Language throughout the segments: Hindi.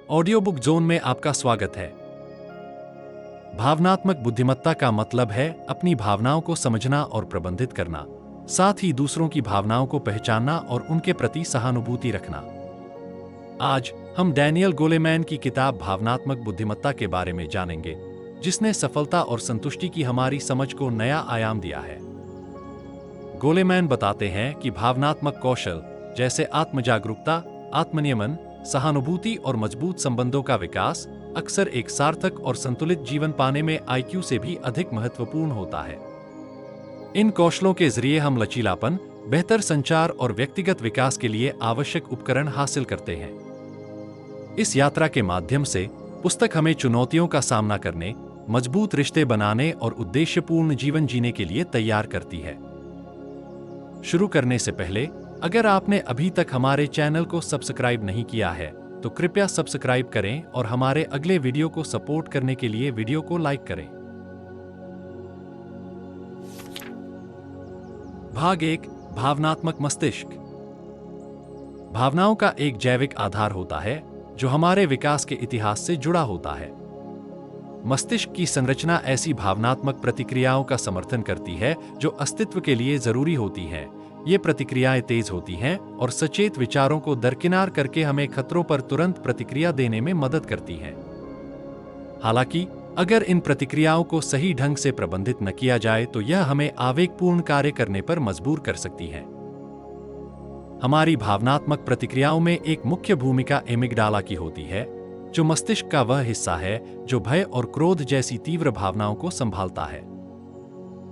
ऑडियो बुक जोन में आपका स्वागत है। भावनात्मक बुद्धिमत्ता का मतलब है अपनी भावनाओं को समझना और प्रबंधित करना, साथ ही दूसरों की भावनाओं को पहचानना और उनके प्रति सहानुभूति रखना। आज हम डैनियल गोलेमैन की किताब भावनात्मक बुद्धिमत्ता के बारे में जानेंगे, जिसने सफलता और संतुष्टि की हमारी समझ को नया आयाम दिया है। गोलेमैन बताते हैं कि भावनात्मक कौशल जैसे आत्मजागरूकता, आत्मनियमन, सहानुभूति और मजबूत संबंधों का विकास अक्सर एक सार्थक और संतुलित जीवन पाने में आईक्यू से भी अधिक महत्वपूर्ण होता है। इन कौशलों के जरिए हम लचीलापन, बेहतर संचार और व्यक्तिगत विकास के लिए आवश्यक उपकरण हासिल करते हैं। इस यात्रा के माध्यम से पुस्तक हमें चुनौतियों का सामना करने, मजबूत रिश्ते बनाने और उद्देश्यपूर्ण जीवन जीने के लिए तैयार करती है। शुरू करने से पहले, अगर आपने अभी तक हमारे चैनल को सब्सक्राइब नहीं किया है, तो कृपया सब्सक्राइब करें और हमारे अगले वीडियो को सपोर्ट करने के लिए वीडियो को लाइक करें। भाग 1, भावनात्मक मस्तिष्क। भावनाओं का एक जैविक आधार होता है जो हमारे विकास के इतिहास से जुड़ा होता है। मस्तिष्क की संरचना ऐसी भावनात्मक प्रतिक्रियाओं का समर्थन करती है जो अस्तित्व के लिए जरूरी होती हैं। ये प्रतिक्रियाएं तेज होती हैं और सचेत विचारों को दरकिनार करके हमें खतरों पर तुरंत प्रतिक्रिया देने में मदद करती हैं। हालांकि अगर इन प्रतिक्रियाओं को सही ढंग से प्रबंधित न किया जाए तो यह हमें आवेगपूर्ण कार्य करने पर मजबूर कर सकती है। हमारी भावनात्मक प्रतिक्रियाओं में एक मुख्य भूमिका एमिगडाला की होती है, जो मस्तिष्क का वह हिस्सा है जो भय और क्रोध जैसी तीव्र भावनाओं को संभालता है।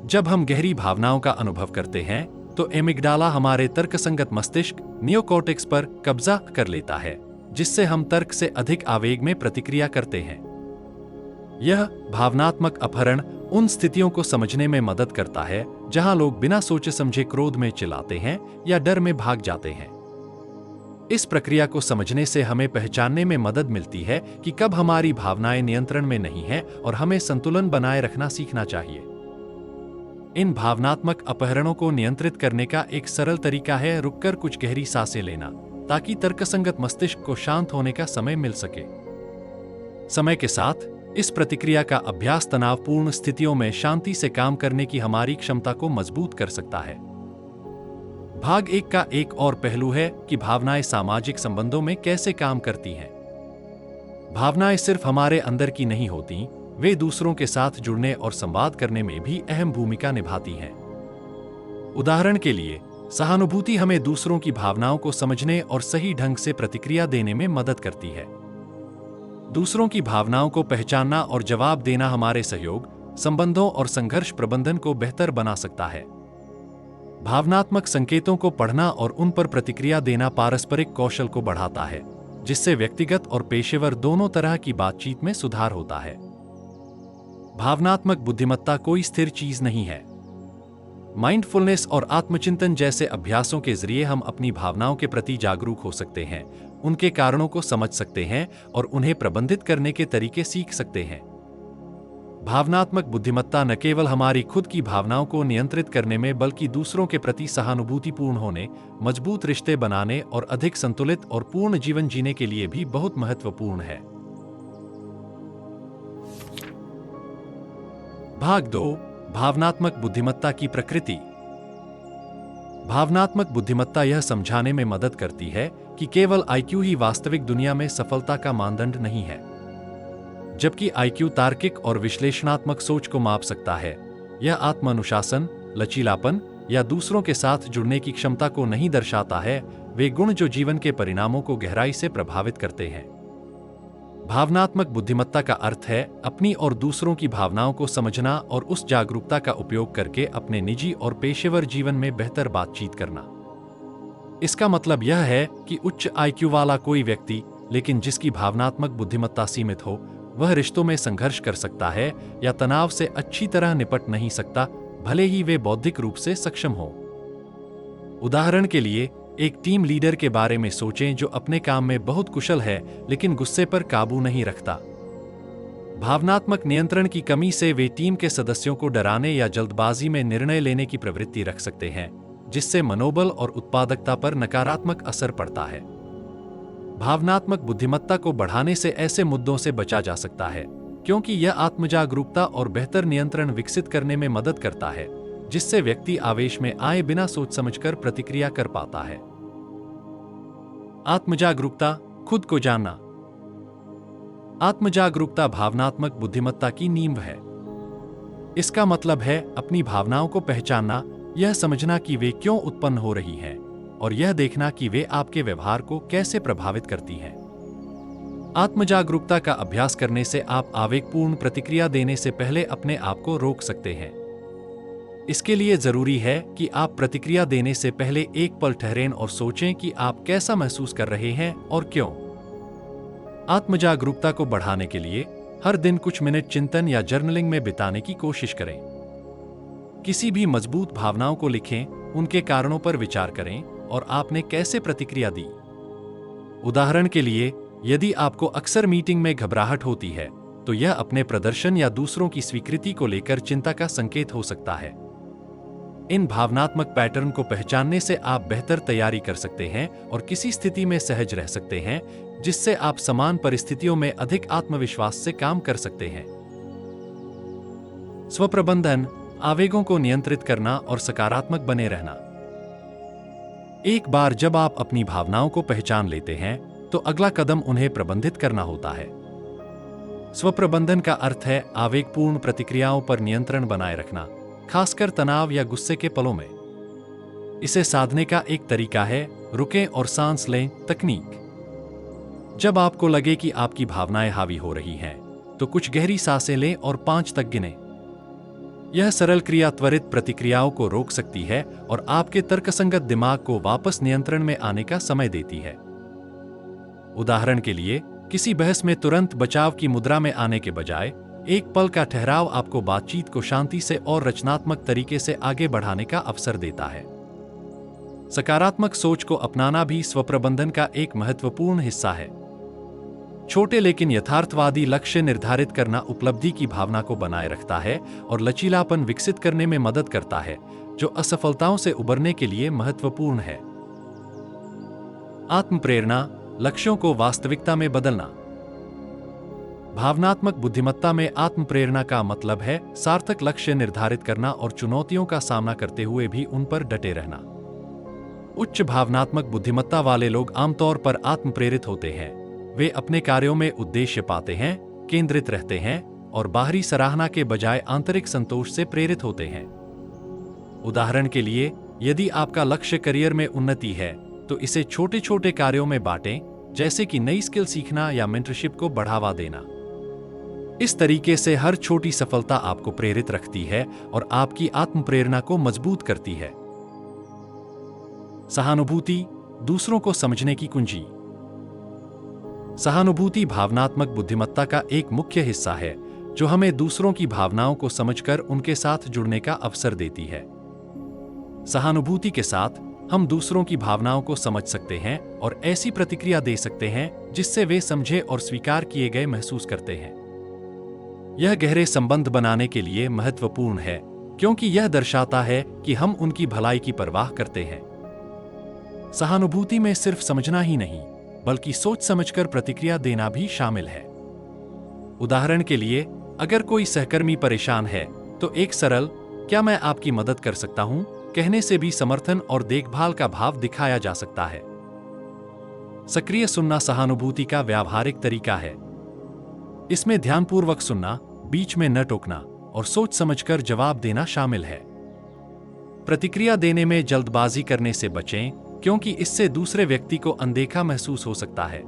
जब हम गहरी भावनाओं का अनुभव करते हैं तो एमिगडाला हमारे तर्कसंगत मस्तिष्क नियोकॉर्टेक्स पर कब्जा कर लेता है, जिससे हम तर्क से अधिक आवेग में प्रतिक्रिया करते हैं। यह भावनात्मक अपहरण उन स्थितियों को समझने में मदद करता है जहां लोग बिना सोचे समझे क्रोध में चिल्लाते हैं या डर में भाग जाते हैं। इस प्रक्रिया को समझने से हमें पहचानने में मदद मिलती है कि कब हमारी भावनाएं नियंत्रण में नहीं हैं और हमें संतुलन बनाए रखना सीखना चाहिए। इन भावनात्मक अपहरणों को नियंत्रित करने का एक सरल तरीका है रुककर कुछ गहरी सांसें लेना, ताकि तर्कसंगत मस्तिष्क को शांत होने का समय मिल सके। समय के साथ इस प्रतिक्रिया का अभ्यास तनावपूर्ण स्थितियों में शांति से काम करने की हमारी क्षमता को मजबूत कर सकता है। भाग 1 का एक और पहलू है कि भावनाएं सामाजिक संबंधों में कैसे काम करती हैं। भावनाएं सिर्फ हमारे अंदर की नहीं होती, वे दूसरों के साथ जुड़ने और संवाद करने में भी अहम भूमिका निभाती हैं। उदाहरण के लिए, सहानुभूति हमें दूसरों की भावनाओं को समझने और सही ढंग से प्रतिक्रिया देने में मदद करती है। दूसरों की भावनाओं को पहचानना और जवाब देना हमारे सहयोग, संबंधों और संघर्ष प्रबंधन को बेहतर बना सकता है। भावनात्मक संकेतों को पढ़ना और उन पर प्रतिक्रिया देना पारस्परिक कौशल को बढ़ाता है, जिससे व्यक्तिगत और पेशेवर दोनों तरह की बातचीत में सुधार होता है। भावनात्मक बुद्धिमत्ता कोई स्थिर चीज नहीं है। माइंडफुलनेस और आत्मचिंतन जैसे अभ्यासों के जरिए हम अपनी भावनाओं के प्रति जागरूक हो सकते हैं, उनके कारणों को समझ सकते हैं और उन्हें प्रबंधित करने के तरीके सीख सकते हैं। भावनात्मक बुद्धिमत्ता न केवल हमारी खुद की भावनाओं को नियंत्रित करने में बल्कि दूसरों के प्रति सहानुभूतिपूर्ण होने, मजबूत रिश्ते बनाने और अधिक संतुलित और पूर्ण जीवन जीने के लिए भी बहुत महत्वपूर्ण है। भाग 2, भावनात्मक बुद्धिमत्ता की प्रकृति। भावनात्मक बुद्धिमत्ता यह समझाने में मदद करती है कि केवल आईक्यू ही वास्तविक दुनिया में सफलता का मानदंड नहीं है। जबकि आईक्यू तार्किक और विश्लेषणात्मक सोच को माप सकता है, यह आत्म-अनुशासन, लचीलापन या दूसरों के साथ जुड़ने की क्षमता को नहीं दर्शाता है। वे गुण जो जीवन के परिणामों को गहराई से प्रभावित करते हैं। भावनात्मक बुद्धिमत्ता का अर्थ है अपनी और दूसरों की भावनाओं को समझना और उस जागरूकता का उपयोग करके अपने निजी और पेशेवर जीवन में बेहतर बातचीत करना। इसका मतलब यह है कि उच्च आईक्यू वाला कोई व्यक्ति, लेकिन जिसकी भावनात्मक बुद्धिमत्ता सीमित हो, वह रिश्तों में संघर्ष कर सकता है या तनाव से अच्छी तरह निपट नहीं सकता, भले ही वे बौद्धिक रूप से सक्षम हो। उदाहरण के लिए, एक टीम लीडर के बारे में सोचें जो अपने काम में बहुत कुशल है लेकिन गुस्से पर काबू नहीं रखता। भावनात्मक नियंत्रण की कमी से वे टीम के सदस्यों को डराने या जल्दबाजी में निर्णय लेने की प्रवृत्ति रख सकते हैं, जिससे मनोबल और उत्पादकता पर नकारात्मक असर पड़ता है। भावनात्मक बुद्धिमत्ता को बढ़ाने से ऐसे मुद्दों से बचा जा सकता है, क्योंकि यह आत्मजागरूकता और बेहतर नियंत्रण विकसित करने में मदद करता है, जिससे व्यक्ति आवेश में आए बिना सोच समझकर प्रतिक्रिया कर पाता है। आत्मजागरूकता, खुद को जानना। आत्मजागरूकता भावनात्मक बुद्धिमत्ता की नींव है। इसका मतलब है अपनी भावनाओं को पहचानना, यह समझना कि वे क्यों उत्पन्न हो रही हैं, और यह देखना कि वे आपके व्यवहार को कैसे प्रभावित करती हैं। आत्मजागरूकता का अभ्यास करने से आप आवेगपूर्ण प्रतिक्रिया देने से पहले अपने आप को रोक सकते हैं। इसके लिए जरूरी है कि आप प्रतिक्रिया देने से पहले एक पल ठहरें और सोचें कि आप कैसा महसूस कर रहे हैं और क्यों। आत्मजागरूकता को बढ़ाने के लिए हर दिन कुछ मिनट चिंतन या जर्नलिंग में बिताने की कोशिश करें। किसी भी मजबूत भावनाओं को लिखें, उनके कारणों पर विचार करें और आपने कैसे प्रतिक्रिया दी। उदाहरण के लिए, यदि आपको अक्सर मीटिंग में घबराहट होती है, तो यह अपने प्रदर्शन या दूसरों की स्वीकृति को लेकर चिंता का संकेत हो सकता है। इन भावनात्मक पैटर्न को पहचानने से आप बेहतर तैयारी कर सकते हैं और किसी स्थिति में सहज रह सकते हैं, जिससे आप समान परिस्थितियों में अधिक आत्मविश्वास से काम कर सकते हैं। स्वप्रबंधन, आवेगों को नियंत्रित करना और सकारात्मक बने रहना। एक बार जब आप अपनी भावनाओं को पहचान लेते हैं, तो अगला कदम उन्हें प्रबंधित करना होता है। स्वप्रबंधन का अर्थ है आवेगपूर्ण प्रतिक्रियाओं पर नियंत्रण बनाए रखना, खासकर तनाव या गुस्से के पलों में। इसे साधने का एक तरीका है रुकें और सांस लें तकनीक। जब आपको लगे कि आपकी भावनाएं हावी हो रही हैं, तो कुछ गहरी सांसें लें और 5 तक गिनें। यह सरल क्रिया त्वरित प्रतिक्रियाओं को रोक सकती है और आपके तर्कसंगत दिमाग को वापस नियंत्रण में आने का समय देती है। उदाहरण के लिए, किसी बहस में तुरंत बचाव की मुद्रा में आने के बजाय एक पल का ठहराव आपको बातचीत को शांति से और रचनात्मक तरीके से आगे बढ़ाने का अवसर देता है। सकारात्मक सोच को अपनाना भी स्वप्रबंधन का एक महत्वपूर्ण हिस्सा है। छोटे लेकिन यथार्थवादी लक्ष्य निर्धारित करना उपलब्धि की भावना को बनाए रखता है और लचीलापन विकसित करने में मदद करता है, जो असफलताओं से उबरने के लिए महत्वपूर्ण है। आत्मप्रेरणा, लक्ष्यों को वास्तविकता में बदलना। भावनात्मक बुद्धिमत्ता में आत्मप्रेरणा का मतलब है सार्थक लक्ष्य निर्धारित करना और चुनौतियों का सामना करते हुए भी उन पर डटे रहना। उच्च भावनात्मक बुद्धिमत्ता वाले लोग आमतौर पर आत्मप्रेरित होते हैं। वे अपने कार्यों में उद्देश्य पाते हैं, केंद्रित रहते हैं और बाहरी सराहना के बजाय आंतरिक संतोष से प्रेरित होते हैं। उदाहरण के लिए, यदि आपका लक्ष्य करियर में उन्नति है, तो इसे छोटे छोटे कार्यों में बांटें, जैसे कि नई स्किल सीखना या मेंटरशिप को बढ़ावा देना। इस तरीके से हर छोटी सफलता आपको प्रेरित रखती है और आपकी आत्मप्रेरणा को मजबूत करती है। सहानुभूति, दूसरों को समझने की कुंजी। सहानुभूति भावनात्मक बुद्धिमत्ता का एक मुख्य हिस्सा है, जो हमें दूसरों की भावनाओं को समझकर उनके साथ जुड़ने का अवसर देती है। सहानुभूति के साथ हम दूसरों की भावनाओं को समझ सकते हैं और ऐसी प्रतिक्रिया दे सकते हैं जिससे वे समझे और स्वीकार किए गए महसूस करते हैं। यह गहरे संबंध बनाने के लिए महत्वपूर्ण है, क्योंकि यह दर्शाता है कि हम उनकी भलाई की परवाह करते हैं। सहानुभूति में सिर्फ समझना ही नहीं, बल्कि सोच समझकर प्रतिक्रिया देना भी शामिल है। उदाहरण के लिए, अगर कोई सहकर्मी परेशान है, तो एक सरल "क्या मैं आपकी मदद कर सकता हूं?" कहने से भी समर्थन और देखभाल का भाव दिखाया जा सकता है। सक्रिय सुनना सहानुभूति का व्यावहारिक तरीका है। इसमें ध्यानपूर्वक सुनना, बीच में न टोकना और सोच समझकर जवाब देना शामिल है। प्रतिक्रिया देने में जल्दबाजी करने से बचें, क्योंकि इससे दूसरे व्यक्ति को अनदेखा महसूस हो सकता है।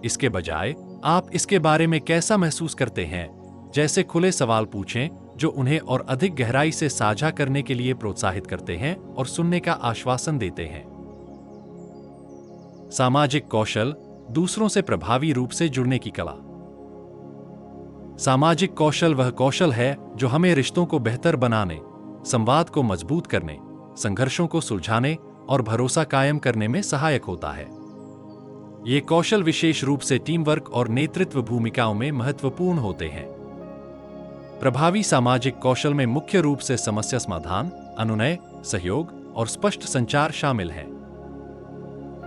इसके बजाय आप इसके बारे में कैसा महसूस करते हैं जैसे खुले सवाल पूछें, जो उन्हें और अधिक गहराई से साझा करने के लिए प्रोत्साहित करते हैं और सुनने का आश्वासन देते हैं। सामाजिक कौशल, दूसरों से प्रभावी रूप से जुड़ने की कला। सामाजिक कौशल वह कौशल है जो हमें रिश्तों को बेहतर बनाने, संवाद को मजबूत करने, संघर्षों को सुलझाने और भरोसा कायम करने में सहायक होता है। ये कौशल विशेष रूप से टीम वर्क और नेतृत्व भूमिकाओं में महत्वपूर्ण होते हैं। प्रभावी सामाजिक कौशल में मुख्य रूप से समस्या समाधान, अनुनय, सहयोग और स्पष्ट संचार शामिल हैं।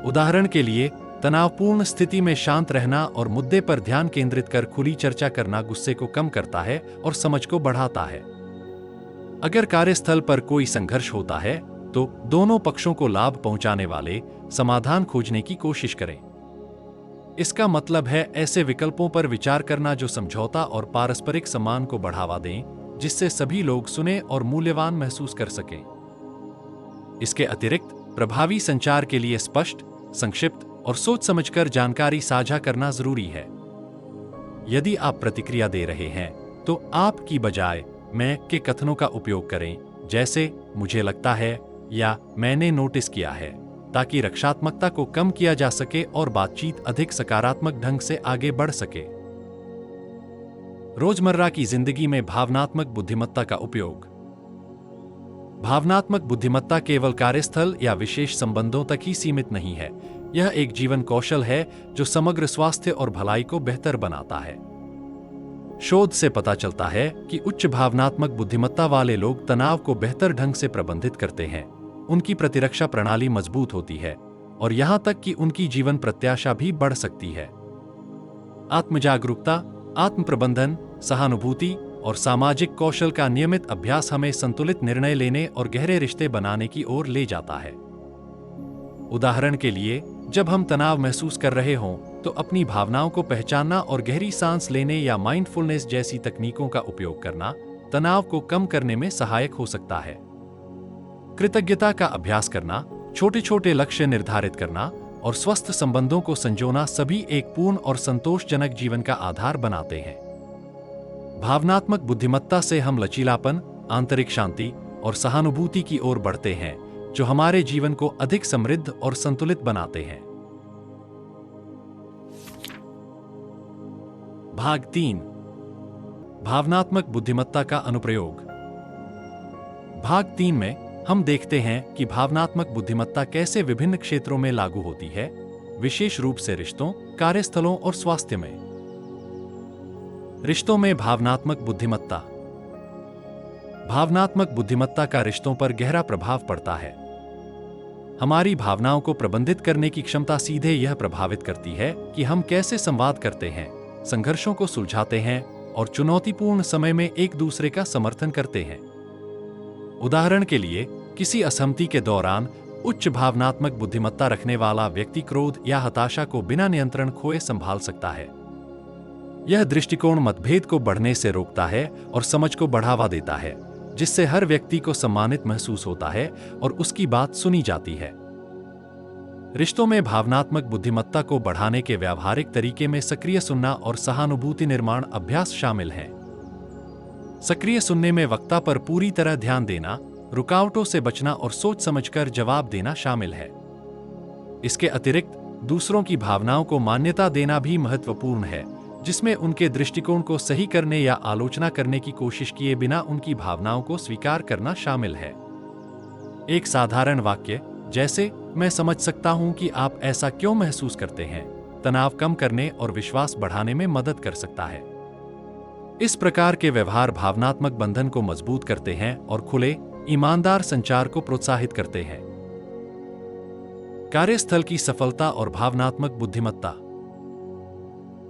उदाहरण के लिए, तनावपूर्ण स्थिति में शांत रहना और मुद्दे पर ध्यान केंद्रित कर खुली चर्चा करना गुस्से को कम करता है और समझ को बढ़ाता है। अगर कार्यस्थल पर कोई संघर्ष होता है तो दोनों पक्षों को लाभ पहुंचाने वाले समाधान खोजने की कोशिश करें। इसका मतलब है ऐसे विकल्पों पर विचार करना जो समझौता और पारस्परिक सम्मान को बढ़ावा दें, जिससे सभी लोग सुने और मूल्यवान महसूस कर सकें। इसके अतिरिक्त प्रभावी संचार के लिए स्पष्ट, संक्षिप्त और सोच समझकर जानकारी साझा करना जरूरी है। यदि आप प्रतिक्रिया दे रहे हैं तो आप की बजाय मैं के कथनों का उपयोग करें, जैसे मुझे लगता है या मैंने नोटिस किया है, ताकि रक्षात्मकता को कम किया जा सके और बातचीत अधिक सकारात्मक ढंग से आगे बढ़ सके। रोजमर्रा की जिंदगी में भावनात्मक बुद्धिमत्ता का उपयोग। भावनात्मक बुद्धिमत्ता केवल कार्यस्थल या विशेष संबंधों तक ही सीमित नहीं है। यह एक जीवन कौशल है जो समग्र स्वास्थ्य और भलाई को बेहतर बनाता है। शोध से पता चलता है कि उच्च भावनात्मक बुद्धिमत्ता वाले लोग तनाव को बेहतर ढंग से प्रबंधित करते हैं, उनकी प्रतिरक्षा प्रणाली मजबूत होती है और यहां तक कि उनकी जीवन प्रत्याशा भी बढ़ सकती है। आत्मजागरूकता, आत्म प्रबंधन, सहानुभूति और सामाजिक कौशल का नियमित अभ्यास हमें संतुलित निर्णय लेने और गहरे रिश्ते बनाने की ओर ले जाता है। उदाहरण के लिए, जब हम तनाव महसूस कर रहे हों तो अपनी भावनाओं को पहचानना और गहरी सांस लेने या माइंडफुलनेस जैसी तकनीकों का उपयोग करना तनाव को कम करने में सहायक हो सकता है। कृतज्ञता का अभ्यास करना, छोटे छोटे लक्ष्य निर्धारित करना और स्वस्थ संबंधों को संजोना सभी एक पूर्ण और संतोषजनक जीवन का आधार बनाते हैं। भावनात्मक बुद्धिमत्ता से हम लचीलापन, आंतरिक शांति और सहानुभूति की ओर बढ़ते हैं, जो हमारे जीवन को अधिक समृद्ध और संतुलित बनाते हैं। भाग 3, भावनात्मक बुद्धिमत्ता का अनुप्रयोग। भाग 3 में हम देखते हैं कि भावनात्मक बुद्धिमत्ता कैसे विभिन्न क्षेत्रों में लागू होती है, विशेष रूप से रिश्तों, कार्यस्थलों और स्वास्थ्य में। रिश्तों में भावनात्मक बुद्धिमत्ता। भावनात्मक बुद्धिमत्ता का रिश्तों पर गहरा प्रभाव पड़ता है। हमारी भावनाओं को प्रबंधित करने की क्षमता सीधे यह प्रभावित करती है कि हम कैसे संवाद करते हैं, संघर्षों को सुलझाते हैं और चुनौतीपूर्ण समय में एक दूसरे का समर्थन करते हैं। उदाहरण के लिए, किसी असहमति के दौरान उच्च भावनात्मक बुद्धिमत्ता रखने वाला व्यक्ति क्रोध या हताशा को बिना नियंत्रण खोए संभाल सकता है। यह दृष्टिकोण मतभेद को बढ़ने से रोकता है और समझ को बढ़ावा देता है, जिससे हर व्यक्ति को सम्मानित महसूस होता है और उसकी बात सुनी जाती है। रिश्तों में भावनात्मक बुद्धिमत्ता को बढ़ाने के व्यावहारिक तरीके में सक्रिय सुनना और सहानुभूति निर्माण अभ्यास शामिल हैं। सक्रिय सुनने में वक्ता पर पूरी तरह ध्यान देना, रुकावटों से बचना और सोच समझकर जवाब देना शामिल है। इसके अतिरिक्त दूसरों की भावनाओं को मान्यता देना भी महत्वपूर्ण है, जिसमें उनके दृष्टिकोण को सही करने या आलोचना करने की कोशिश किए बिना उनकी भावनाओं को स्वीकार करना शामिल है। एक साधारण वाक्य जैसे मैं समझ सकता हूं कि आप ऐसा क्यों महसूस करते हैं, तनाव कम करने और विश्वास बढ़ाने में मदद कर सकता है। इस प्रकार के व्यवहार भावनात्मक बंधन को मजबूत करते हैं और खुले, ईमानदार संचार को प्रोत्साहित करते हैं। कार्यस्थल की सफलता और भावनात्मक बुद्धिमत्ता।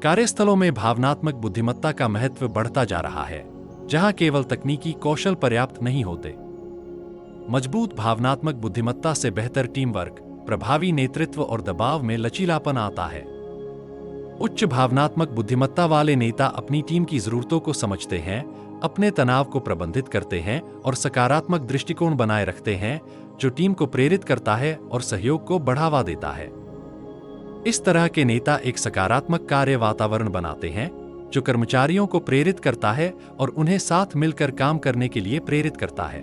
कार्यस्थलों में भावनात्मक बुद्धिमत्ता का महत्व बढ़ता जा रहा है, जहां केवल तकनीकी कौशल पर्याप्त नहीं होते। मजबूत भावनात्मक बुद्धिमत्ता से बेहतर टीम वर्क, प्रभावी नेतृत्व और दबाव में लचीलापन आता है। उच्च भावनात्मक बुद्धिमत्ता वाले नेता अपनी टीम की जरूरतों को समझते हैं, अपने तनाव को प्रबंधित करते हैं और सकारात्मक दृष्टिकोण बनाए रखते हैं, जो टीम को प्रेरित करता है और सहयोग को बढ़ावा देता है। इस तरह के नेता एक सकारात्मक कार्य वातावरण बनाते हैं, जो कर्मचारियों को प्रेरित करता है और उन्हें साथ मिलकर काम करने के लिए प्रेरित करता है।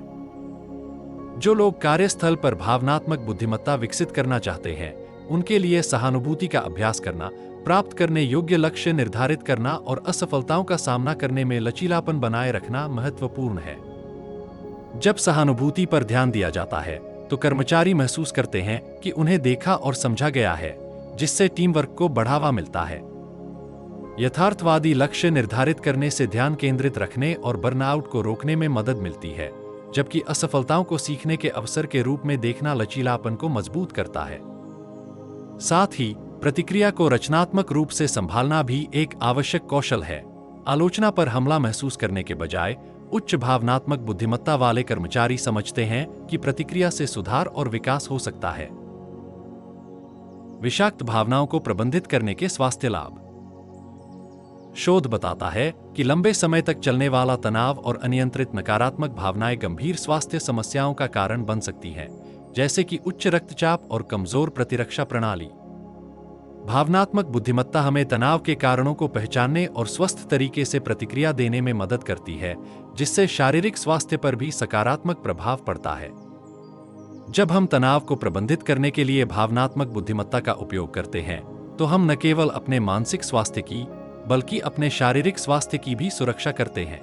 जो लोग कार्यस्थल पर भावनात्मक बुद्धिमत्ता विकसित करना चाहते हैं, उनके लिए सहानुभूति का अभ्यास करना, प्राप्त करने योग्य लक्ष्य निर्धारित करना और असफलताओं का सामना करने में लचीलापन बनाए रखना महत्वपूर्ण है। जब सहानुभूति पर ध्यान दिया जाता है, तो कर्मचारी महसूस करते हैं कि उन्हें देखा और समझा गया है, जिससे टीम वर्क को बढ़ावा मिलता है। यथार्थवादी लक्ष्य निर्धारित करने से ध्यान केंद्रित रखने और बर्नआउट को रोकने में मदद मिलती है, जबकि असफलताओं को सीखने के अवसर के रूप में देखना लचीलापन को मजबूत करता है। साथ ही प्रतिक्रिया को रचनात्मक रूप से संभालना भी एक आवश्यक कौशल है। आलोचना पर हमला महसूस करने के बजाय उच्च भावनात्मक बुद्धिमत्ता वाले कर्मचारी समझते हैं कि प्रतिक्रिया से सुधार और विकास हो सकता है। विषाक्त भावनाओं को प्रबंधित करने के स्वास्थ्य लाभ। शोध बताता है कि लंबे समय तक चलने वाला तनाव और अनियंत्रित नकारात्मक भावनाएं गंभीर स्वास्थ्य समस्याओं का कारण बन सकती हैं, जैसे कि उच्च रक्तचाप और कमजोर प्रतिरक्षा प्रणाली। भावनात्मक बुद्धिमत्ता हमें तनाव के कारणों को पहचानने और स्वस्थ तरीके से प्रतिक्रिया देने में मदद करती है, जिससे शारीरिक स्वास्थ्य पर भी सकारात्मक प्रभाव पड़ता है। जब हम तनाव को प्रबंधित करने के लिए भावनात्मक बुद्धिमत्ता का उपयोग करते हैं, तो हम न केवल अपने मानसिक स्वास्थ्य की, बल्कि अपने शारीरिक स्वास्थ्य की भी सुरक्षा करते हैं।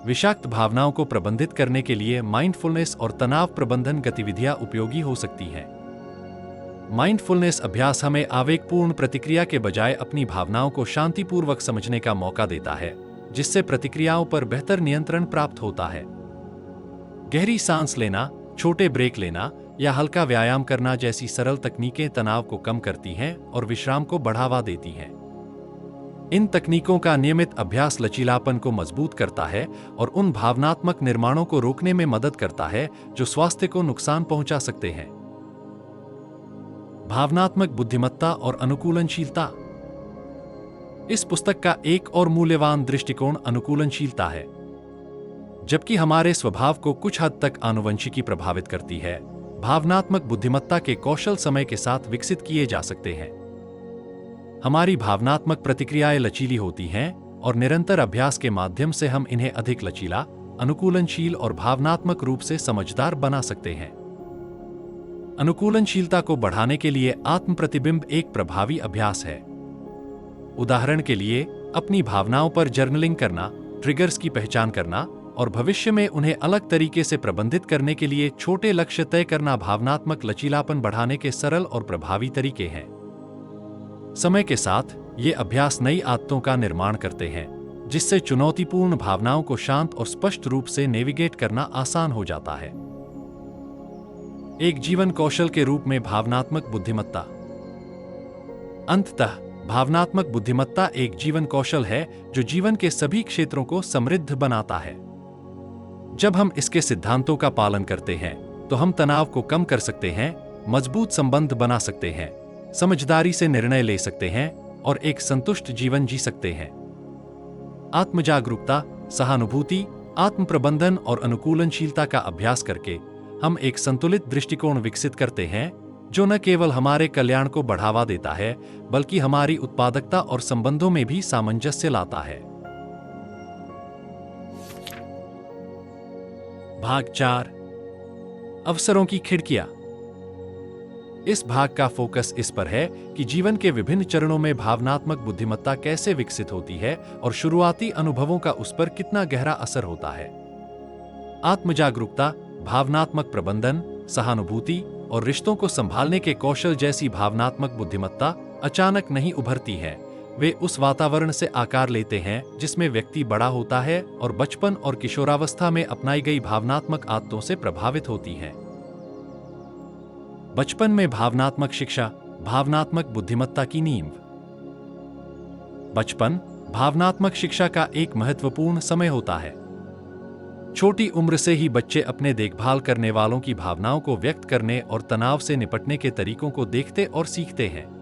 विषाक्त भावनाओं को प्रबंधित करने के लिए माइंडफुलनेस और तनाव प्रबंधन गतिविधियां उपयोगी हो सकती हैं। माइंडफुलनेस अभ्यास हमें आवेगपूर्ण प्रतिक्रिया के बजाय अपनी भावनाओं को शांतिपूर्वक समझने का मौका देता है, जिससे प्रतिक्रियाओं पर बेहतर नियंत्रण प्राप्त होता है। गहरी सांस लेना, छोटे ब्रेक लेना या हल्का व्यायाम करना जैसी सरल तकनीकें तनाव को कम करती हैं और विश्राम को बढ़ावा देती हैं। इन तकनीकों का नियमित अभ्यास लचीलापन को मजबूत करता है और उन भावनात्मक निर्माणों को रोकने में मदद करता है जो स्वास्थ्य को नुकसान पहुंचा सकते हैं। भावनात्मक बुद्धिमत्ता और अनुकूलनशीलता। इस पुस्तक का एक और मूल्यवान दृष्टिकोण अनुकूलनशीलता है। जबकि हमारे स्वभाव को कुछ हद तक आनुवंशिकी प्रभावित करती है, भावनात्मक बुद्धिमत्ता के कौशल समय के साथ विकसित किए जा सकते हैं। हमारी भावनात्मक प्रतिक्रियाएं लचीली होती हैं और निरंतर अभ्यास के माध्यम से हम इन्हें अधिक लचीला, अनुकूलनशील और भावनात्मक रूप से समझदार बना सकते हैं। अनुकूलनशीलता को बढ़ाने के लिए आत्म प्रतिबिंब एक प्रभावी अभ्यास है। उदाहरण के लिए, अपनी भावनाओं पर जर्नलिंग करना, ट्रिगर्स की पहचान करना और भविष्य में उन्हें अलग तरीके से प्रबंधित करने के लिए छोटे लक्ष्य तय करना भावनात्मक लचीलापन बढ़ाने के सरल और प्रभावी तरीके हैं। समय के साथ ये अभ्यास नई आदतों का निर्माण करते हैं, जिससे चुनौतीपूर्ण भावनाओं को शांत और स्पष्ट रूप से नेविगेट करना आसान हो जाता है। एक जीवन कौशल के रूप में भावनात्मक बुद्धिमत्ता। अंततः भावनात्मक बुद्धिमत्ता एक जीवन कौशल है जो जीवन के सभी क्षेत्रों को समृद्ध बनाता है। जब हम इसके सिद्धांतों का पालन करते हैं, तो हम तनाव को कम कर सकते हैं, मजबूत संबंध बना सकते हैं, समझदारी से निर्णय ले सकते हैं और एक संतुष्ट जीवन जी सकते हैं। आत्मजागरूकता, सहानुभूति, आत्म प्रबंधन और अनुकूलनशीलता का अभ्यास करके हम एक संतुलित दृष्टिकोण विकसित करते हैं, जो न केवल हमारे कल्याण को बढ़ावा देता है, बल्कि हमारी उत्पादकता और संबंधों में भी सामंजस्य लाता है। भाग 4, अवसरों की खिड़कियां। इस भाग का फोकस इस पर है कि जीवन के विभिन्न चरणों में भावनात्मक बुद्धिमत्ता कैसे विकसित होती है और शुरुआती अनुभवों का उस पर कितना गहरा असर होता है। आत्मजागरूकता, भावनात्मक प्रबंधन, सहानुभूति और रिश्तों को संभालने के कौशल जैसी भावनात्मक बुद्धिमत्ता अचानक नहीं उभरती है। वे उस वातावरण से आकार लेते हैं जिसमें व्यक्ति बड़ा होता है और बचपन और किशोरावस्था में अपनाई गई भावनात्मक आदतों से प्रभावित होती हैं। बचपन में भावनात्मक शिक्षा, भावनात्मक बुद्धिमत्ता की नींव। बचपन भावनात्मक शिक्षा का एक महत्वपूर्ण समय होता है। छोटी उम्र से ही बच्चे अपने देखभाल करने वालों की भावनाओं को व्यक्त करने और तनाव से निपटने के तरीकों को देखते और सीखते हैं।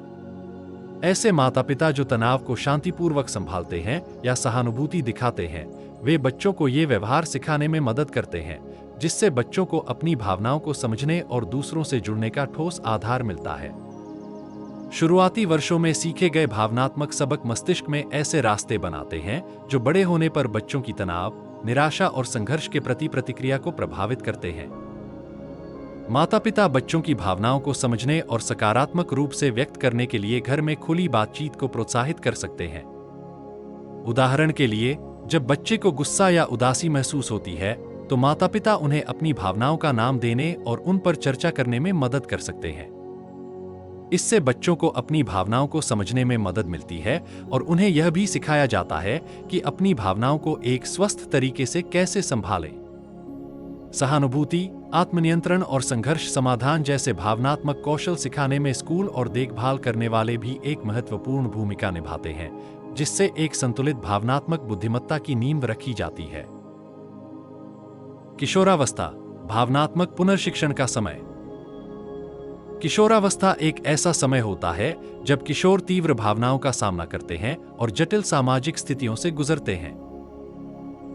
ऐसे माता-पिता जो तनाव को शांतिपूर्वक संभालते हैं या सहानुभूति दिखाते हैं, वे बच्चों को ये व्यवहार सिखाने में मदद करते हैं, जिससे बच्चों को अपनी भावनाओं को समझने और दूसरों से जुड़ने का ठोस आधार मिलता है। शुरुआती वर्षों में सीखे गए भावनात्मक सबक मस्तिष्क में ऐसे रास्ते बनाते हैं जो बड़े होने पर बच्चों की तनाव, निराशा और संघर्ष के प्रति प्रतिक्रिया को प्रभावित करते हैं। माता-पिता बच्चों की भावनाओं को समझने और सकारात्मक रूप से व्यक्त करने के लिए घर में खुली बातचीत को प्रोत्साहित कर सकते हैं। उदाहरण के लिए, जब बच्चे को गुस्सा या उदासी महसूस होती है, तो माता-पिता उन्हें अपनी भावनाओं का नाम देने और उन पर चर्चा करने में मदद कर सकते हैं। इससे बच्चों को अपनी भावनाओं को समझने में मदद मिलती है और उन्हें यह भी सिखाया जाता है कि अपनी भावनाओं को एक स्वस्थ तरीके से कैसे संभालें। सहानुभूति, आत्मनियंत्रण और संघर्ष समाधान जैसे भावनात्मक कौशल सिखाने में स्कूल और देखभाल करने वाले भी एक महत्वपूर्ण भूमिका निभाते हैं, जिससे एक संतुलित भावनात्मक बुद्धिमत्ता की नींव रखी जाती है। किशोरावस्था, भावनात्मक पुनर्शिक्षण का समय। किशोरावस्था एक ऐसा समय होता है जब किशोर तीव्र भावनाओं का सामना करते हैं और जटिल सामाजिक स्थितियों से गुजरते हैं।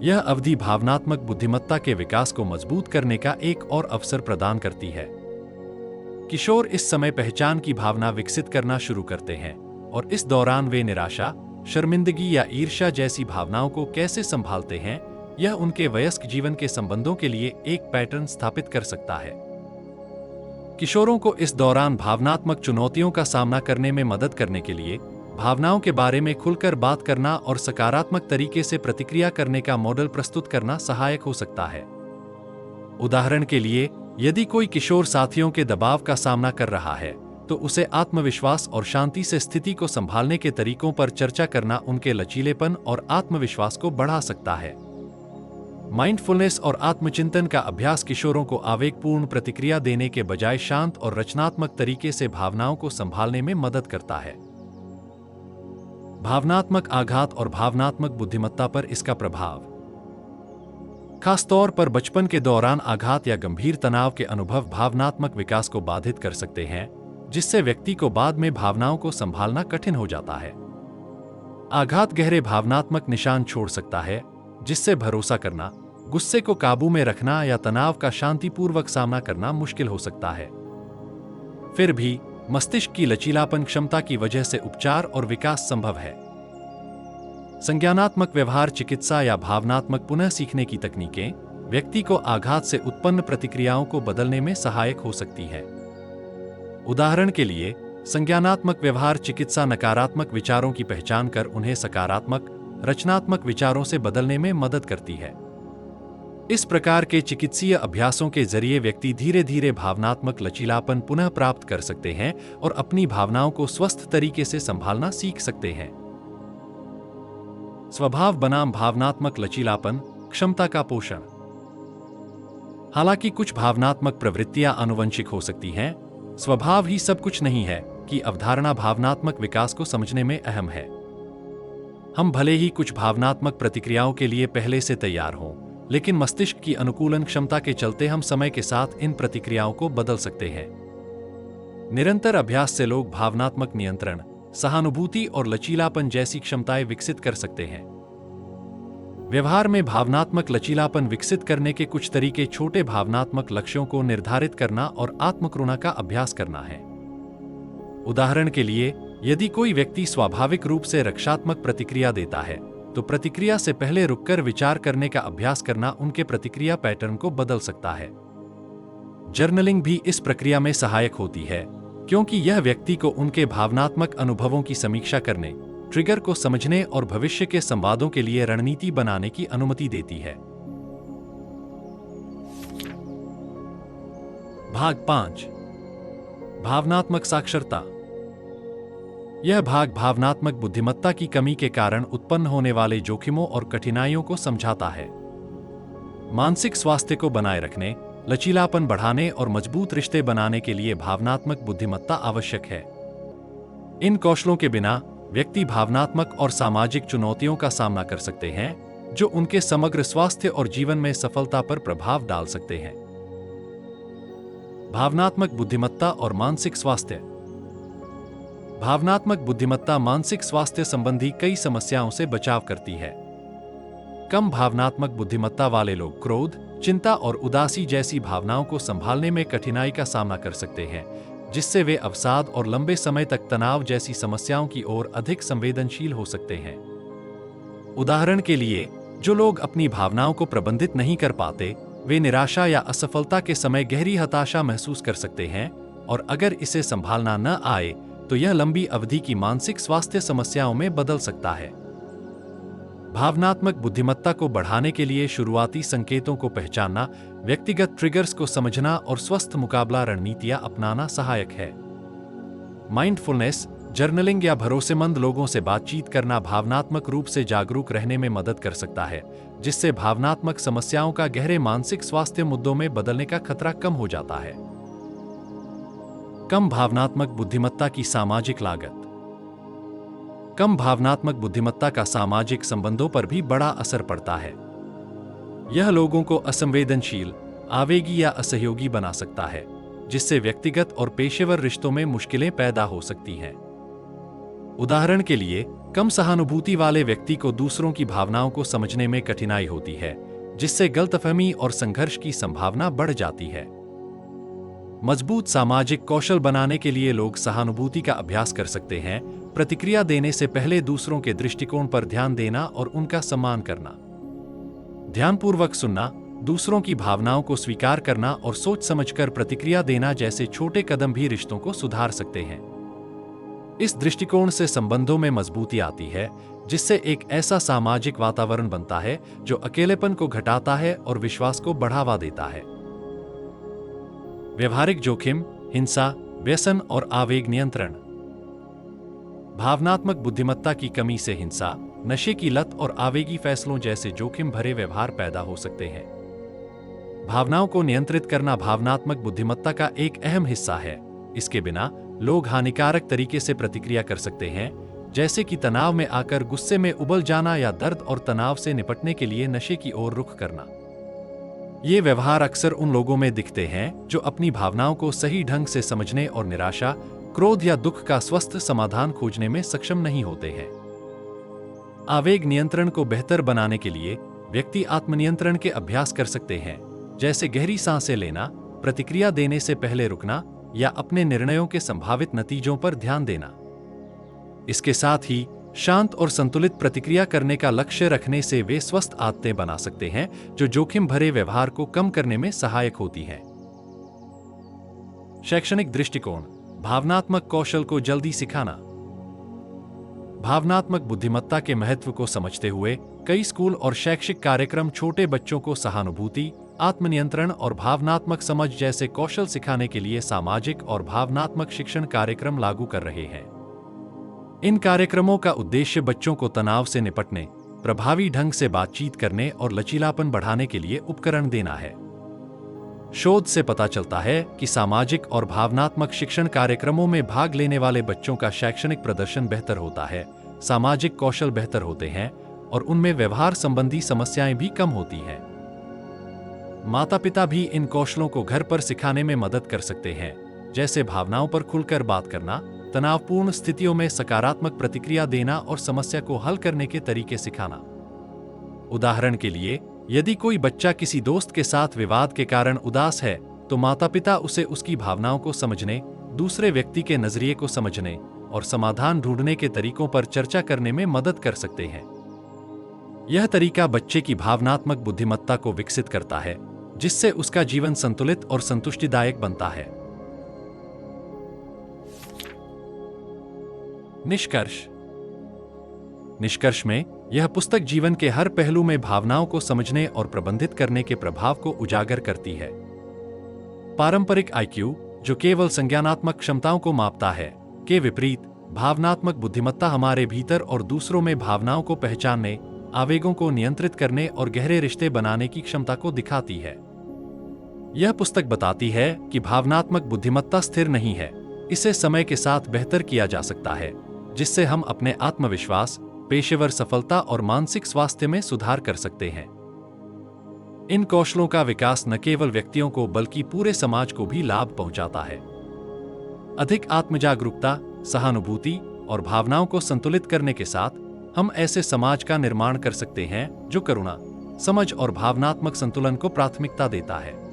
यह अवधि भावनात्मक बुद्धिमत्ता के विकास को मजबूत करने का एक और अवसर प्रदान करती है। किशोर इस समय पहचान की भावना विकसित करना शुरू करते हैं और इस दौरान वे निराशा, शर्मिंदगी या ईर्ष्या जैसी भावनाओं को कैसे संभालते हैं, यह उनके वयस्क जीवन के संबंधों के लिए एक पैटर्न स्थापित कर सकता है। किशोरों को इस दौरान भावनात्मक चुनौतियों का सामना करने में मदद करने के लिए भावनाओं के बारे में खुलकर बात करना और सकारात्मक तरीके से प्रतिक्रिया करने का मॉडल प्रस्तुत करना सहायक हो सकता है। उदाहरण के लिए, यदि कोई किशोर साथियों के दबाव का सामना कर रहा है, तो उसे आत्मविश्वास और शांति से स्थिति को संभालने के तरीकों पर चर्चा करना उनके लचीलेपन और आत्मविश्वास को बढ़ा सकता है। माइंडफुलनेस और आत्मचिंतन का अभ्यास किशोरों को आवेगपूर्ण प्रतिक्रिया देने के बजाय शांत और रचनात्मक तरीके से भावनाओं को संभालने में मदद करता है। भावनात्मक आघात और भावनात्मक बुद्धिमत्ता पर इसका प्रभाव। खासतौर पर बचपन के दौरान आघात या गंभीर तनाव के अनुभव भावनात्मक विकास को बाधित कर सकते हैं, जिससे व्यक्ति को बाद में भावनाओं को संभालना कठिन हो जाता है। आघात गहरे भावनात्मक निशान छोड़ सकता है, जिससे भरोसा करना, गुस्से को काबू में रखना या तनाव का शांतिपूर्वक सामना करना मुश्किल हो सकता है। फिर भी मस्तिष्क की लचीलापन क्षमता की वजह से उपचार और विकास संभव है। संज्ञानात्मक व्यवहार चिकित्सा या भावनात्मक पुनः सीखने की तकनीकें व्यक्ति को आघात से उत्पन्न प्रतिक्रियाओं को बदलने में सहायक हो सकती हैं। उदाहरण के लिए, संज्ञानात्मक व्यवहार चिकित्सा नकारात्मक विचारों की पहचान कर उन्हें सकारात्मक, रचनात्मक विचारों से बदलने में मदद करती है। इस प्रकार के चिकित्सीय अभ्यासों के जरिए व्यक्ति धीरे धीरे भावनात्मक लचीलापन पुनः प्राप्त कर सकते हैं और अपनी भावनाओं को स्वस्थ तरीके से संभालना सीख सकते हैं। स्वभाव बनाम भावनात्मक लचीलापन, क्षमता का पोषण। हालांकि कुछ भावनात्मक प्रवृत्तियां आनुवंशिक हो सकती हैं, स्वभाव ही सब कुछ नहीं है कि अवधारणा भावनात्मक विकास को समझने में अहम है। हम भले ही कुछ भावनात्मक प्रतिक्रियाओं के लिए पहले से तैयार हों, लेकिन मस्तिष्क की अनुकूलन क्षमता के चलते हम समय के साथ इन प्रतिक्रियाओं को बदल सकते हैं। निरंतर अभ्यास से लोग भावनात्मक नियंत्रण, सहानुभूति और लचीलापन जैसी क्षमताएं विकसित कर सकते हैं। व्यवहार में भावनात्मक लचीलापन विकसित करने के कुछ तरीके छोटे भावनात्मक लक्ष्यों को निर्धारित करना और आत्मकरुणा का अभ्यास करना है। उदाहरण के लिए, यदि कोई व्यक्ति स्वाभाविक रूप से रक्षात्मक प्रतिक्रिया देता है, तो प्रतिक्रिया से पहले रुककर विचार करने का अभ्यास करना उनके प्रतिक्रिया पैटर्न को बदल सकता है। जर्नलिंग भी इस प्रक्रिया में सहायक होती है, क्योंकि यह व्यक्ति को उनके भावनात्मक अनुभवों की समीक्षा करने, ट्रिगर को समझने और भविष्य के संवादों के लिए रणनीति बनाने की अनुमति देती है। भाग 5, भावनात्मक साक्षरता। यह भाग भावनात्मक बुद्धिमत्ता की कमी के कारण उत्पन्न होने वाले जोखिमों और कठिनाइयों को समझाता है। मानसिक स्वास्थ्य को बनाए रखने, लचीलापन बढ़ाने और मजबूत रिश्ते बनाने के लिए भावनात्मक बुद्धिमत्ता आवश्यक है। इन कौशलों के बिना व्यक्ति भावनात्मक और सामाजिक चुनौतियों का सामना कर सकते हैं, जो उनके समग्र स्वास्थ्य और जीवन में सफलता पर प्रभाव डाल सकते हैं। भावनात्मक बुद्धिमत्ता और मानसिक स्वास्थ्य। भावनात्मक बुद्धिमत्ता मानसिक स्वास्थ्य संबंधी कई समस्याओं से बचाव करती है। कम भावनात्मक बुद्धिमत्ता वाले लोग क्रोध, चिंता और उदासी जैसी भावनाओं को संभालने में कठिनाई का सामना कर सकते हैं, जिससे वे अवसाद और लंबे समय तक तनाव जैसी समस्याओं की ओर अधिक संवेदनशील हो सकते हैं। उदाहरण के लिए, जो लोग अपनी भावनाओं को प्रबंधित नहीं कर पाते, वे निराशा या असफलता के समय गहरी हताशा महसूस कर सकते हैं, और अगर इसे संभालना न आए तो यह लंबी अवधि की मानसिक स्वास्थ्य समस्याओं में बदल सकता है। भावनात्मक बुद्धिमत्ता को बढ़ाने के लिए शुरुआती संकेतों को पहचानना, व्यक्तिगत ट्रिगर्स को समझना और स्वस्थ मुकाबला रणनीतियां अपनाना सहायक है। माइंडफुलनेस, जर्नलिंग या भरोसेमंद लोगों से बातचीत करना भावनात्मक रूप से जागरूक रहने में मदद कर सकता है, जिससे भावनात्मक समस्याओं का गहरे मानसिक स्वास्थ्य मुद्दों में बदलने का खतरा कम हो जाता है। कम भावनात्मक बुद्धिमत्ता की सामाजिक लागत। कम भावनात्मक बुद्धिमत्ता का सामाजिक संबंधों पर भी बड़ा असर पड़ता है। यह लोगों को असंवेदनशील, आवेगी या असहयोगी बना सकता है, जिससे व्यक्तिगत और पेशेवर रिश्तों में मुश्किलें पैदा हो सकती हैं। उदाहरण के लिए, कम सहानुभूति वाले व्यक्ति को दूसरों की भावनाओं को समझने में कठिनाई होती है, जिससे गलतफहमी और संघर्ष की संभावना बढ़ जाती है। मजबूत सामाजिक कौशल बनाने के लिए लोग सहानुभूति का अभ्यास कर सकते हैं, प्रतिक्रिया देने से पहले दूसरों के दृष्टिकोण पर ध्यान देना और उनका सम्मान करना। ध्यानपूर्वक सुनना, दूसरों की भावनाओं को स्वीकार करना और सोच समझकर प्रतिक्रिया देना जैसे छोटे कदम भी रिश्तों को सुधार सकते हैं। इस दृष्टिकोण से संबंधों में मजबूती आती है, जिससे एक ऐसा सामाजिक वातावरण बनता है जो अकेलेपन को घटाता है और विश्वास को बढ़ावा देता है। व्यवहारिक जोखिम, हिंसा, व्यसन और आवेग नियंत्रण। भावनात्मक बुद्धिमत्ता की कमी से हिंसा, नशे की लत और आवेगी फैसलों जैसे जोखिम भरे व्यवहार पैदा हो सकते हैं। भावनाओं को नियंत्रित करना भावनात्मक बुद्धिमत्ता का एक अहम हिस्सा है। इसके बिना लोग हानिकारक तरीके से प्रतिक्रिया कर सकते हैं, जैसे कि तनाव में आकर गुस्से में उबल जाना या दर्द और तनाव से निपटने के लिए नशे की ओर रुख करना। ये व्यवहार अक्सर उन लोगों में दिखते हैं जो अपनी भावनाओं को सही ढंग से समझने और निराशा, क्रोध या दुख का स्वस्थ समाधान खोजने में सक्षम नहीं होते हैं। आवेग नियंत्रण को बेहतर बनाने के लिए व्यक्ति आत्मनियंत्रण के अभ्यास कर सकते हैं, जैसे गहरी सांसें लेना, प्रतिक्रिया देने से पहले रुकना या अपने निर्णयों के संभावित नतीजों पर ध्यान देना। इसके साथ ही शांत और संतुलित प्रतिक्रिया करने का लक्ष्य रखने से वे स्वस्थ आदतें बना सकते हैं जो जोखिम भरे व्यवहार को कम करने में सहायक होती हैं। शैक्षणिक दृष्टिकोण, भावनात्मक कौशल को जल्दी सिखाना। भावनात्मक बुद्धिमत्ता के महत्व को समझते हुए कई स्कूल और शैक्षिक कार्यक्रम छोटे बच्चों को सहानुभूति, आत्मनियंत्रण और भावनात्मक समझ जैसे कौशल सिखाने के लिए सामाजिक और भावनात्मक शिक्षण कार्यक्रम लागू कर रहे हैं। इन कार्यक्रमों का उद्देश्य बच्चों को तनाव से निपटने, प्रभावी ढंग से बातचीत करने और लचीलापन बढ़ाने के लिए उपकरण देना है। शोध से पता चलता है कि सामाजिक और भावनात्मक शिक्षण कार्यक्रमों में भाग लेने वाले बच्चों का शैक्षणिक प्रदर्शन बेहतर होता है, सामाजिक कौशल बेहतर होते हैं और उनमें व्यवहार संबंधी समस्याएं भी कम होती हैं। माता-पिता भी इन कौशलों को घर पर सिखाने में मदद कर सकते हैं, जैसे भावनाओं पर खुलकर बात करना, तनावपूर्ण स्थितियों में सकारात्मक प्रतिक्रिया देना और समस्या को हल करने के तरीके सिखाना। उदाहरण के लिए, यदि कोई बच्चा किसी दोस्त के साथ विवाद के कारण उदास है, तो माता-पिता उसे उसकी भावनाओं को समझने, दूसरे व्यक्ति के नजरिए को समझने और समाधान ढूंढने के तरीकों पर चर्चा करने में मदद कर सकते हैं। यह तरीका बच्चे की भावनात्मक बुद्धिमत्ता को विकसित करता है, जिससे उसका जीवन संतुलित और संतुष्टिदायक बनता है। निष्कर्ष में यह पुस्तक जीवन के हर पहलू में भावनाओं को समझने और प्रबंधित करने के प्रभाव को उजागर करती है। पारंपरिक आईक्यू, जो केवल संज्ञानात्मक क्षमताओं को मापता है, के विपरीत भावनात्मक बुद्धिमत्ता हमारे भीतर और दूसरों में भावनाओं को पहचानने, आवेगों को नियंत्रित करने और गहरे रिश्ते बनाने की क्षमता को दिखाती है। यह पुस्तक बताती है कि भावनात्मक बुद्धिमत्ता स्थिर नहीं है, इसे समय के साथ बेहतर किया जा सकता है, जिससे हम अपने आत्मविश्वास, पेशेवर सफलता और मानसिक स्वास्थ्य में सुधार कर सकते हैं। इन कौशलों का विकास न केवल व्यक्तियों को बल्कि पूरे समाज को भी लाभ पहुंचाता है। अधिक आत्मजागरूकता, सहानुभूति और भावनाओं को संतुलित करने के साथ हम ऐसे समाज का निर्माण कर सकते हैं जो करुणा, समझ और भावनात्मक संतुलन को प्राथमिकता देता है।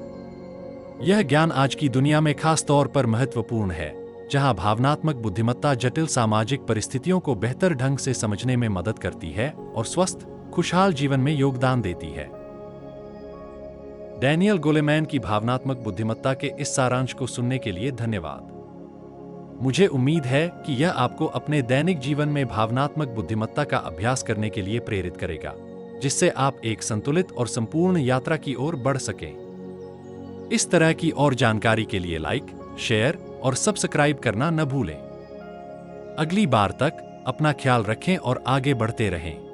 यह ज्ञान आज की दुनिया में खास तौर पर महत्वपूर्ण है, जहां भावनात्मक बुद्धिमत्ता जटिल सामाजिक परिस्थितियों को बेहतर ढंग से समझने में मदद करती है और स्वस्थ, खुशहाल जीवन में योगदान देती है। डैनियल गोलेमैन की भावनात्मक बुद्धिमत्ता के इस सारांश को सुनने के लिए धन्यवाद। मुझे उम्मीद है कि यह आपको अपने दैनिक जीवन में भावनात्मक बुद्धिमत्ता का अभ्यास करने के लिए प्रेरित करेगा, जिससे आप एक संतुलित और संपूर्ण यात्रा की ओर बढ़ सकें। इस तरह की और जानकारी के लिए लाइक, शेयर और सब्सक्राइब करना न भूलें। अगली बार तक अपना ख्याल रखें और आगे बढ़ते रहें।